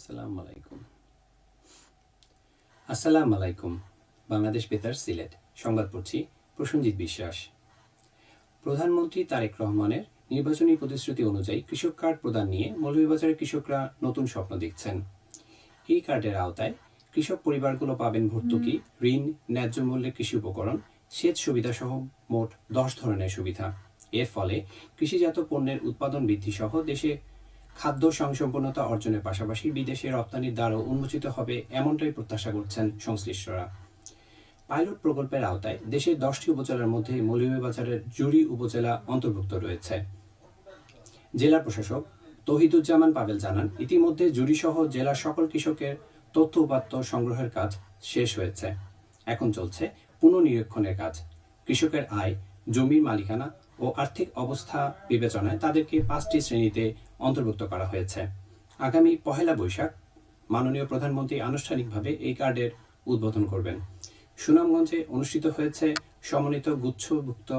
আসসালামু আলাইকুম। বাংলাদেশ বেতার সিলেট সংবাদ পড়ছি প্রসেনজিৎ বিশ্বাস। প্রধানমন্ত্রী তারেক রহমানের নির্বাচনী প্রতিশ্রুতি অনুযায়ী কৃষক কার্ড প্রদান নিয়ে মৌলভীবাজারের কৃষকরা নতুন স্বপ্ন দেখছেন। এই কার্ডের আওতায় কৃষক পরিবারগুলো পাবেন ভর্তুকি, ঋণ, ন্যায্য মূল্যে কৃষি উপকরণ, সেচ সুবিধা সহ মোট 10 ধরনের সুবিধা। এর ফলে কৃষিজাত পণ্যের উৎপাদন বৃদ্ধি সহ দেশে খাদ্য স্বয়ংসম্পূর্ণতা অর্জনের পাশাপাশি বিদেশে রপ্তানির দ্বারও উন্মোচিত হবে, এমনটাই প্রত্যাশা করছেন সংশ্লিষ্টরা। পাইলট প্রকল্পের আওতায় দেশের 10টি উপজেলার মধ্যে মৌলভীবাজারের জুড়ি উপজেলা অন্তর্ভুক্ত রয়েছে। জেলা প্রশাসক তৌহিদুজ্জামান পাভেল জানান, ইতিমধ্যে জুড়িসহ জেলার সকল কৃষকের তথ্য উপাত্ত সংগ্রহের কাজ শেষ হয়েছে। এখন চলছে পুনঃনিরীক্ষণের কাজ। কৃষকের আয়, জমির মালিকানা ও আর্থিক অবস্থা বিবেচনায় তাদেরকে 5টি শ্রেণীতে অন্তর্ভুক্ত করা হয়েছে। আগামী 1 বৈশাখ মাননীয় প্রধানমন্ত্রী আনুষ্ঠানিকভাবে এই কার্ডের উদ্বোধন করবেন। সুনামগঞ্জে অনুষ্ঠিত হয়েছে সমন্বিত গুচ্ছভুক্ত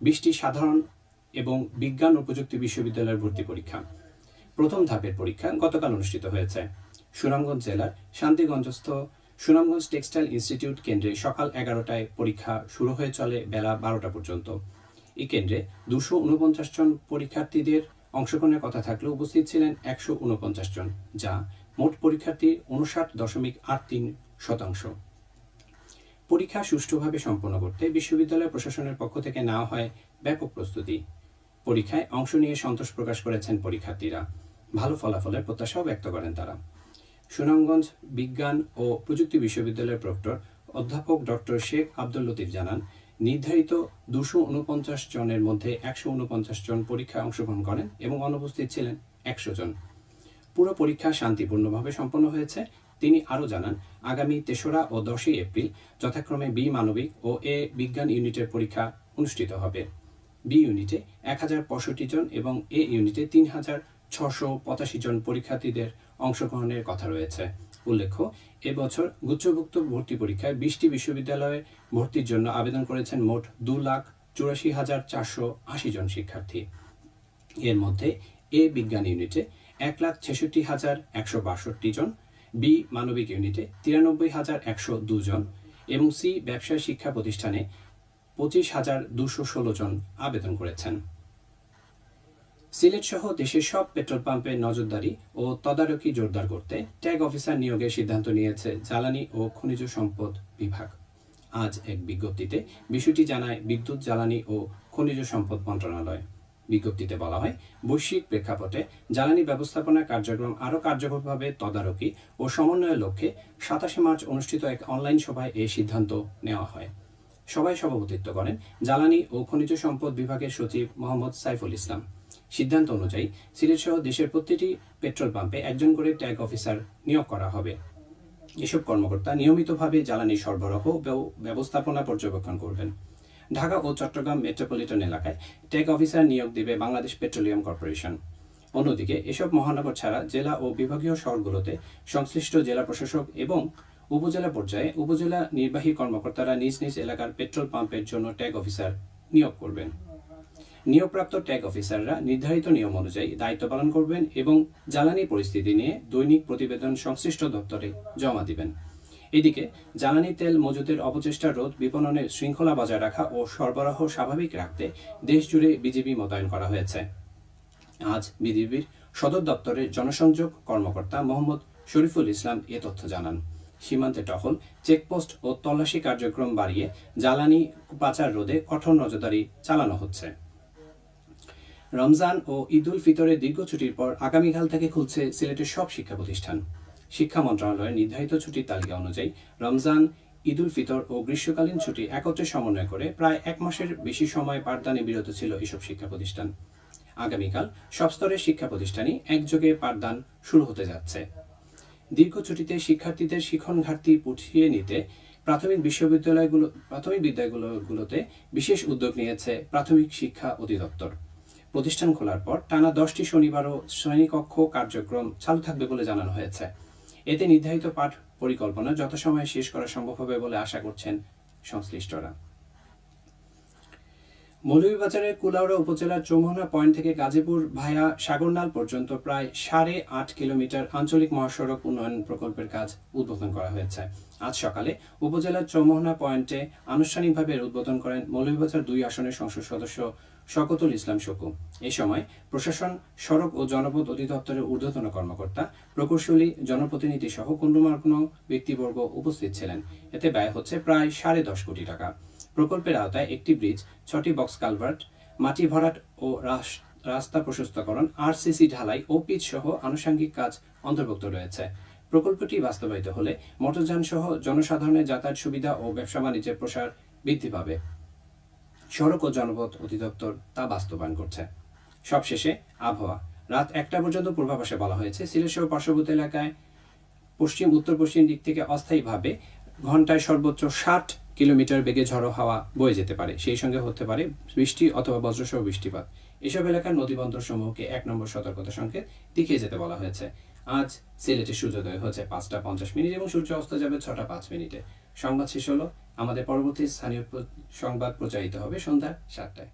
20টি সাধারণ এবং বিজ্ঞান ও প্রযুক্তি বিশ্ববিদ্যালয়ের ভর্তি পরীক্ষা। প্রথম ধাপের পরীক্ষা গতকাল অনুষ্ঠিত হয়েছে। সুনামগঞ্জ জেলার শান্তিগঞ্জস্থ সুনামগঞ্জ টেক্সটাইল ইনস্টিটিউট কেন্দ্রে সকাল 11টায় পরীক্ষা শুরু হয়ে চলে বেলা 12টা পর্যন্ত। এই কেন্দ্রে 249 জন পরীক্ষার্থীদের অংশগ্রহণের কথা থাকলেও উপস্থিত ছিলেন 149 জন, যা মোট পরীক্ষার্থীর 59.83%। পরীক্ষা সুষ্ঠুভাবে সম্পন্ন করতে বিশ্ববিদ্যালয় প্রশাসনের পক্ষ থেকে নেওয়া হয় ব্যাপক প্রস্তুতি। পরীক্ষায় অংশ নিয়ে সন্তোষ প্রকাশ করেছেন পরীক্ষার্থীরা। ভালো ফলাফলের প্রত্যাশাও ব্যক্ত করেন তারা। সুনামগঞ্জ বিজ্ঞান ও প্রযুক্তি বিশ্ববিদ্যালয়ের প্রক্টর অধ্যাপক ডক্টর শেখ আব্দুল লতিফ জানান, নির্ধারিত 249 জনের মধ্যে 149 জন পরীক্ষায় অংশগ্রহণ করেন এবং অনুপস্থিত ছিলেন 100 জন। পুরো পরীক্ষা শান্তিপূর্ণভাবে সম্পন্ন হয়েছে। তিনি আরও জানান, আগামী 3রা ও 10ই এপ্রিল যথাক্রমে বি মানবিক ও এ বিজ্ঞান ইউনিটের পরীক্ষা অনুষ্ঠিত হবে। বি ইউনিটে 1065 জন এবং এ ইউনিটে 3685 জন পরীক্ষার্থীদের অংশগ্রহণের কথা রয়েছে। উল্লেখ্য, এবছর গুচ্ছভুক্ত ভর্তি পরীক্ষায় 20টি বিশ্ববিদ্যালয়ে ভর্তির জন্য আবেদন করেছেন মোট 2,84,480 জন শিক্ষার্থী। এর মধ্যে এ বিজ্ঞান ইউনিটে 1,66,162 জন, বি মানবিক ইউনিটে 93,102 জন এবং সি ব্যবসায় শিক্ষা প্রতিষ্ঠানে 25,216 জন আবেদন করেছেন। সিলেট সহ দেশের সব পেট্রোল পাম্পে নজরদারি ও তদারকি জোরদার করতে ট্যাগ অফিসার নিয়োগের সিদ্ধান্ত নিয়েছে জ্বালানি ও খনিজ সম্পদ বিভাগ। আজ এক বিজ্ঞপ্তিতে বিষয়টি জানায় বিদ্যুৎ, জ্বালানি ও খনিজ সম্পদ মন্ত্রণালয়। বিজ্ঞপ্তিতে বলা হয়, বৈশ্বিক প্রেক্ষাপটে জ্বালানি ব্যবস্থাপনা কার্যক্রম আরও কার্যকরভাবে তদারকি ও সমন্বয়ের লক্ষ্যে 27 মার্চ অনুষ্ঠিত এক অনলাইন সভায় এই সিদ্ধান্ত নেওয়া হয়। সভায় সভাপতিত্ব করেন জ্বালানি ও খনিজ সম্পদ বিভাগের সচিব মোহাম্মদ সাইফুল ইসলাম। সিদ্ধান্ত অনুযায়ী সিলেট সহ দেশের প্রতিটি পেট্রোল পাম্পে একজন করে ট্যাগ অফিসার নিয়োগ করা হবে। এসব কর্মকর্তা নিয়মিতভাবে জ্বালানি সরবরাহ ও ব্যবস্থাপনা পর্যবেক্ষণ করবেন। ঢাকা ও চট্টগ্রাম মেট্রোপলিটন এলাকায় ট্যাগ অফিসার নিয়োগ দেবে বাংলাদেশ পেট্রোলিয়াম কর্পোরেশন। অন্যদিকে এসব মহানগর ছাড়া জেলা ও বিভাগীয় শহরগুলোতে সংশ্লিষ্ট জেলা প্রশাসক এবং উপজেলা পর্যায়ে উপজেলা নির্বাহী কর্মকর্তারা নিজ নিজ এলাকার পেট্রোল পাম্পের জন্য ট্যাগ অফিসার নিয়োগ করবেন। নিয়োগপ্রাপ্ত ট্যাগ অফিসাররা নির্ধারিত নিয়ম অনুযায়ী দায়িত্ব পালন করবেন এবং জ্বালানি পরিস্থিতি নিয়ে দৈনিক প্রতিবেদন সংশ্লিষ্ট দপ্তরে জমা দিবেন। এদিকে জ্বালানি তেল মজুদের অপচেষ্টা রোধ, বিপণনের শৃঙ্খলা বজায় রাখা ও সরবরাহ স্বাভাবিক রাখতে দেশ জুড়ে বিজিবি মোতায়েন করা হয়েছে। আজ বিজিবির সদর দপ্তরের জনসংযোগ কর্মকর্তা মোহাম্মদ শরীফুল ইসলাম এ তথ্য জানান। সীমান্তে টহল, চেকপোস্ট ও তল্লাশি কার্যক্রম বাড়িয়ে জ্বালানি পাচার রোধে কঠোর নজরদারি চালানো হচ্ছে। রমজান ও ঈদ উল ফিতরের দীর্ঘ ছুটির পর আগামীকাল থেকে খুলছে সিলেটের সব শিক্ষা প্রতিষ্ঠান। শিক্ষা মন্ত্রণালয়ের নির্ধারিত ছুটির তালিকা অনুযায়ী রমজান, ঈদ উল ফিতর ও গ্রীষ্মকালীন ছুটি একত্রে সমন্বয় করে প্রায় 1 মাসের বেশি সময় পাঠদানে বিরত ছিল এসব শিক্ষা প্রতিষ্ঠান। আগামীকাল সব স্তরের শিক্ষা প্রতিষ্ঠানই একযোগে পাঠদান শুরু হতে যাচ্ছে। দীর্ঘ ছুটিতে শিক্ষার্থীদের শিক্ষণ ঘাটতি পুষিয়ে নিতে প্রাথমিক বিদ্যালয়গুলোতে বিশেষ উদ্যোগ নিয়েছে প্রাথমিক শিক্ষা অধিদপ্তর। প্রতিষ্ঠান খোলার পর টানা 10টি শনিবার ও শ্রেণীকক্ষ কার্যক্রম চালু থাকবে বলে জানানো হয়েছে। এতে নির্ধারিত পাঠ পরিকল্পনা যথাসময়ে শেষ করা সম্ভব হবে বলে আশা করছেন সংশ্লিষ্টরা। মৌলভীবাজারের কুলাউড়া উপজেলার চৌমোহনা পয়েন্ট থেকে গাজীপুর ভায়া সাগরনাল পর্যন্ত প্রায় 8.5 কিলোমিটার আঞ্চলিক মহাসড়ক উন্নয়ন প্রকল্পের কাজ উদ্বোধন করা হয়েছে। আজ সকালে উপজেলার চৌমোহনা পয়েন্টে আনুষ্ঠানিকভাবে এর উদ্বোধন করেন মৌলভীবাজার 2 আসনের সংসদ সদস্য শওকতুল ইসলাম শকু। এ সময় প্রশাসন, সড়ক ও জনপথ অধিদপ্তরের ঊর্ধ্বতন কর্মকর্তা, প্রকৌশলী, জনপ্রতিনিধি সহ গণ্যমান্য ব্যক্তিবর্গ উপস্থিত ছিলেন। এতে ব্যয় হচ্ছে প্রায় 10.5 কোটি টাকা। প্রকল্পের আওতায় একটি ব্রিজ, 6টি বক্স কালভার্ট, মাটি ভরাট ও রাস্তা প্রশস্তকরণ, আরসিসি ঢালাই ও পিচ সহ আনুষঙ্গিক কাজ অন্তর্ভুক্ত রয়েছে। প্রকল্পটি বাস্তবায়িত হলে মোটরযান সহ জনসাধারণের যাতায়াত সুবিধা ও ব্যবসা বাণিজ্যের প্রসার বৃদ্ধি পাবে। সড়ক ও জনপথ অধিদপ্তর তা বাস্তবায়ন করছে। সবশেষে আবহাওয়া। রাত 1টা পর্যন্ত পূর্বাভাসে বলা হয়েছে, সিলেট সহ পার্শ্ববর্তী এলাকায় পশ্চিম উত্তর পশ্চিম দিক থেকে অস্থায়ীভাবে ঘন্টায় সর্বোচ্চ 60 কিলোমিটার বেগে ঝড়ো হাওয়া বয়ে যেতে পারে। সেই সঙ্গে হতে পারে বৃষ্টি অথবা বজ্রসহ বৃষ্টিপাত। এসব এলাকার নদীবন্দর সমূহকে 1 নম্বর সতর্কতা সংকেত দেখিয়ে যেতে বলা হয়েছে। আজ সিলেটে সূর্যোদয় হচ্ছে 5টা 50 এবং সূর্য অস্ত যাবে 6টা 5। সংবাদ শেষ হলো। আমাদের পরবর্তী স্থানীয় সংবাদ প্রচারিত হবে সন্ধ্যা 7টায়।